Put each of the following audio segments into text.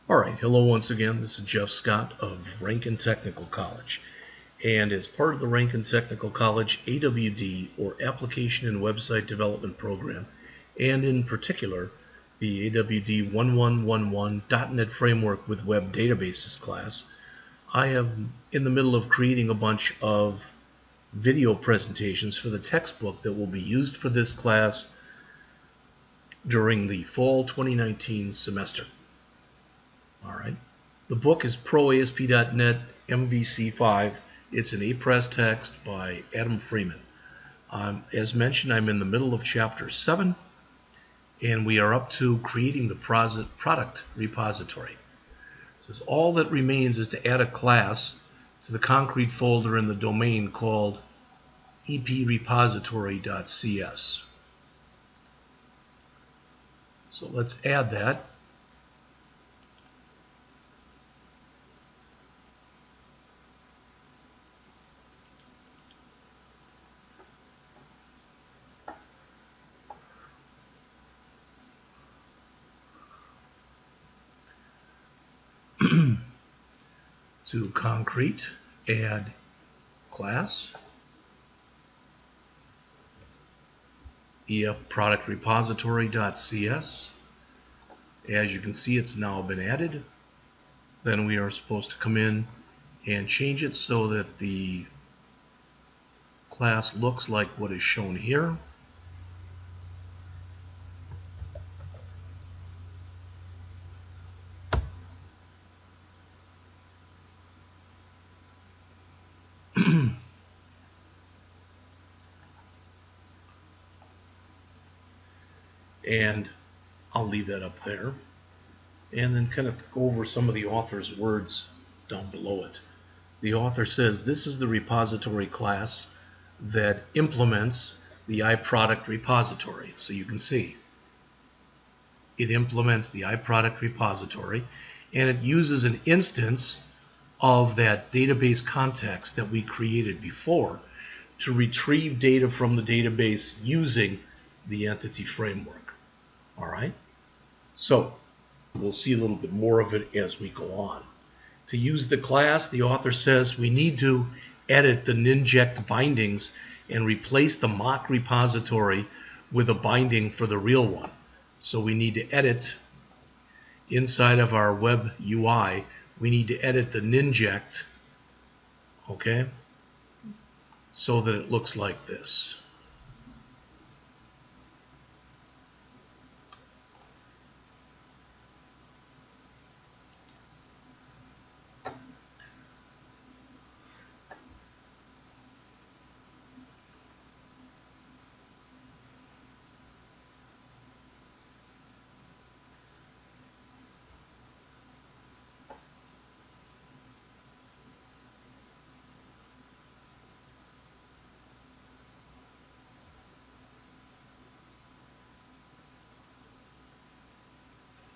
Alright, hello once again. This is Jeff Scott of Rankin Technical College. And as part of the Rankin Technical College AWD, or Application and Website Development Program, and in particular the AWD 1111.NET Framework with Web Databases class, I am in the middle of creating a bunch of video presentations for the textbook that will be used for this class during the fall 2019 semester. Alright, the book is ProASP.NET MVC 5. It's an A-Press text by Adam Freeman. As mentioned, I'm in the middle of Chapter 7, and we are up to creating the product repository. So all that remains is to add a class to the concrete folder in the domain called eprepository.cs. So let's add that. To concrete, add class, eprepository.cs. As you can see, it's now been added. Then we are supposed to come in and change it so that the class looks like what is shown here. And I'll leave that up there, and then kind of go over some of the author's words down below it. The author says this is the repository class that implements the iProduct repository. So you can see it implements the iProduct repository, and it uses an instance of that database context that we created before to retrieve data from the database using the entity framework. Alright, so we'll see a little bit more of it as we go on. To use the class, the author says we need to edit the ninject bindings and replace the mock repository with a binding for the real one. So we need to edit inside of our web UI, we need to edit the ninject, okay, so that it looks like this.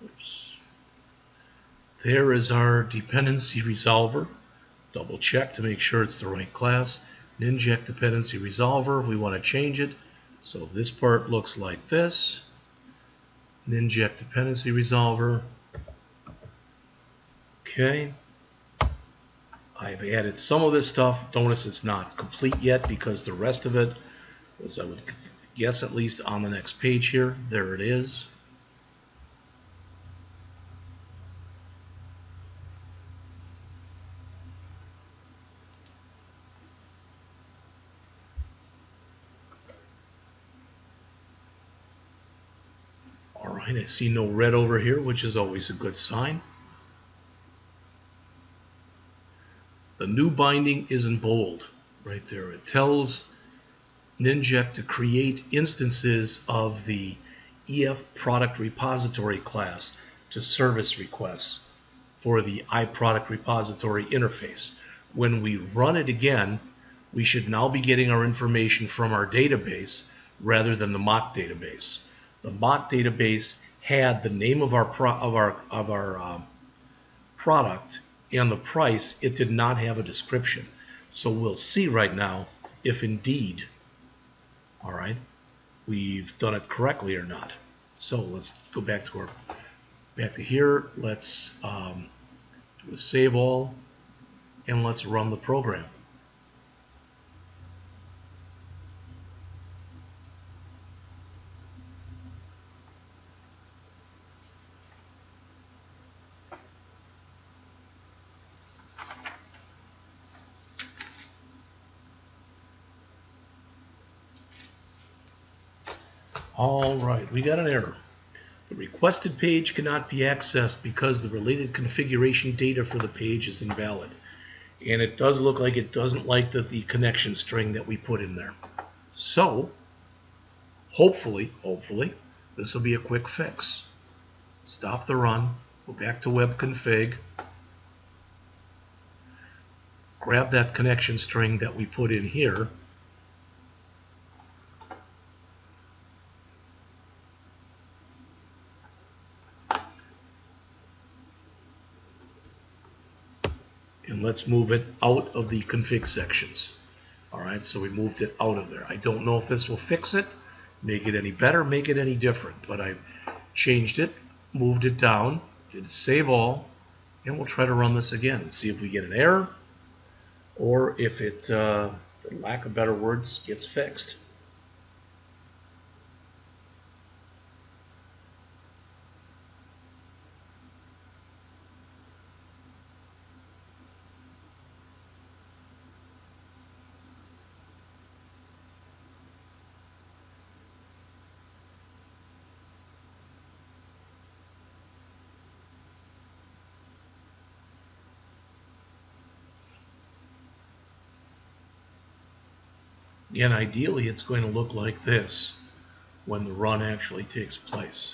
Oops. There is our dependency resolver. Double check to make sure it's the right class. Ninject dependency resolver. We want to change it so this part looks like this. Ninject dependency resolver. Okay. I've added some of this stuff. Notice it's not complete yet because the rest of it was, I would guess, at least on the next page here. There it is. Alright, I see no red over here, which is always a good sign. The new binding is in bold right there. It tells Ninject to create instances of the EF product repository class to service requests for the iProduct repository interface. When we run it again, we should now be getting our information from our database rather than the mock database. The mock database had the name of our product and the price. It did not have a description. So we'll see right now if indeed, alright, we've done it correctly or not. So let's go back to our Back to here, let's do a save all, and let's run the program. All right, we got an error. The requested page cannot be accessed because the related configuration data for the page is invalid. And it does look like it doesn't like the connection string that we put in there. So, hopefully, this will be a quick fix. Stop the run, go back to web config, grab that connection string that we put in here, and let's move it out of the config sections. Alright, so we moved it out of there. I don't know if this will fix it, make it any better, make it any different, but I changed it, moved it down, did save all, and we'll try to run this again and see if we get an error or if it, for lack of better words, gets fixed. And ideally it's going to look like this when the run actually takes place.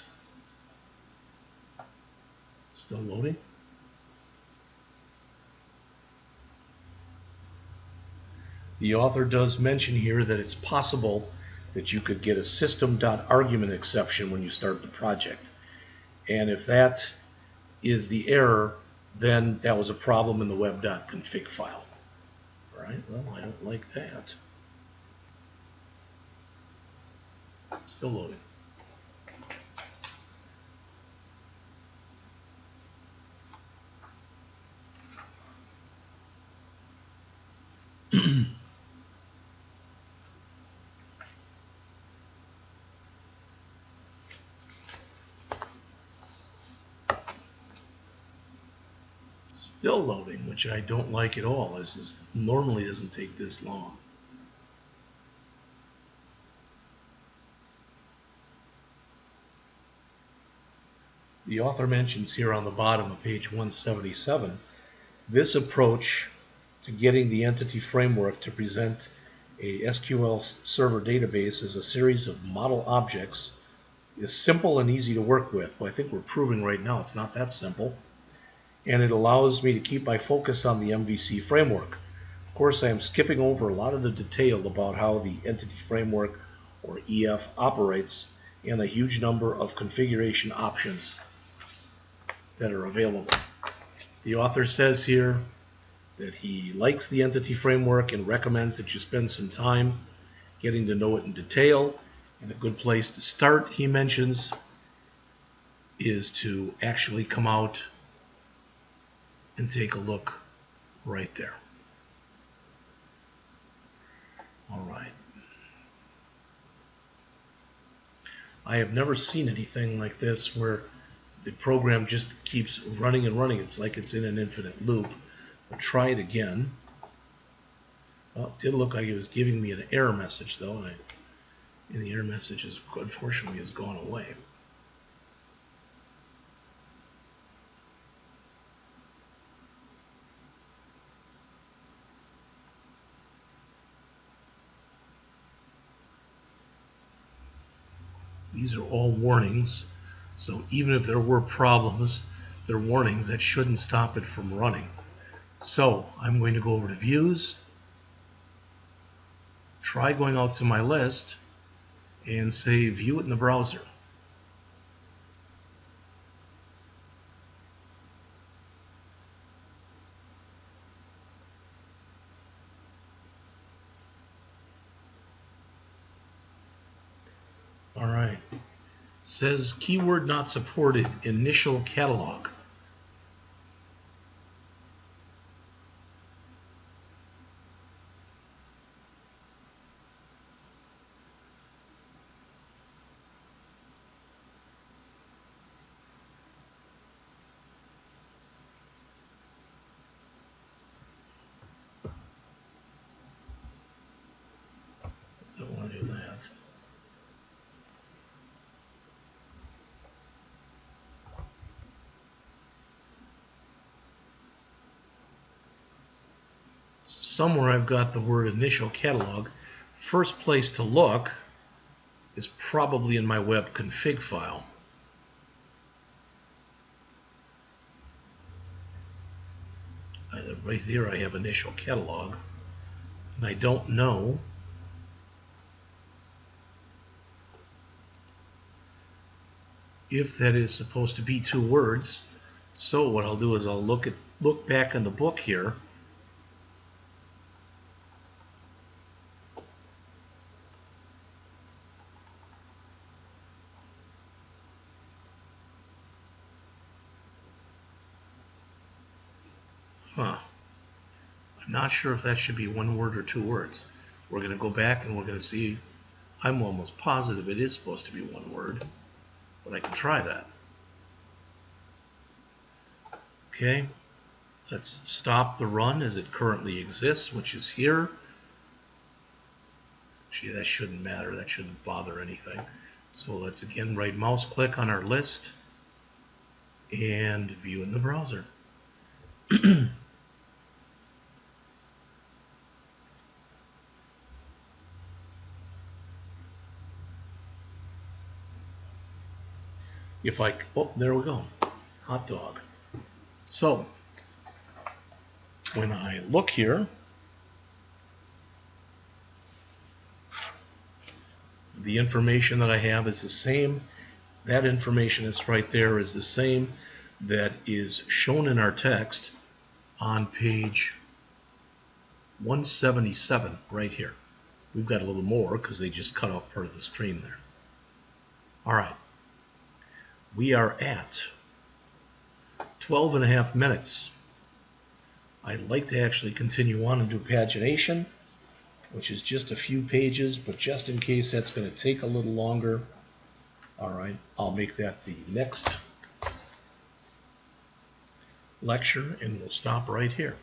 Still loading. The author does mention here that it's possible that you could get a system.argument exception when you start the project. And if that is the error, then that was a problem in the web.config file. All right, well, I don't like that. Still loading. Still loading, which I don't like at all. This normally doesn't take this long. The author mentions here on the bottom of page 177, this approach to getting the entity framework to present a SQL Server database as a series of model objects is simple and easy to work with. Well, I think we're proving right now it's not that simple. And it allows me to keep my focus on the MVC framework. Of course, I am skipping over a lot of the detail about how the entity framework, or EF, operates, and the huge number of configuration options that are available. The author says here that he likes the entity framework and recommends that you spend some time getting to know it in detail. And a good place to start, he mentions, is to actually come out and take a look right there. All right. I have never seen anything like this where the program just keeps running and running. It's like it's in an infinite loop. I'll try it again. Well, it did look like it was giving me an error message though, and the error message is, unfortunately, has gone away. These are all warnings, so even if there were problems, they're warnings. That shouldn't stop it from running. So I'm going to go over to Views, try going out to my list, and say View it in the browser. All right. says keyword not supported, initial catalog. Don't want to do that. Somewhere I've got the word initial catalog. First place to look is probably in my web config file. Right there I have initial catalog, and I don't know if that is supposed to be 2 words. So what I'll do is I'll look back in the book here. I'm not sure if that should be 1 word or 2 words. We're going to go back and we're going to see. I'm almost positive it is supposed to be 1 word, but I can try that. Okay, let's stop the run as it currently exists, which is here. Actually, that shouldn't matter. That shouldn't bother anything. So let's again right mouse click on our list and view in the browser. Oh, there we go, hot dog. So when I look here, the information that I have is the same. That information that's right there is the same that is shown in our text on page 177 right here. We've got a little more because they just cut off part of the screen there. All right. We are at 12.5 minutes. I'd like to actually continue on and do pagination, which is just a few pages, but just in case that's going to take a little longer, all right, I'll make that the next lecture, and we'll stop right here.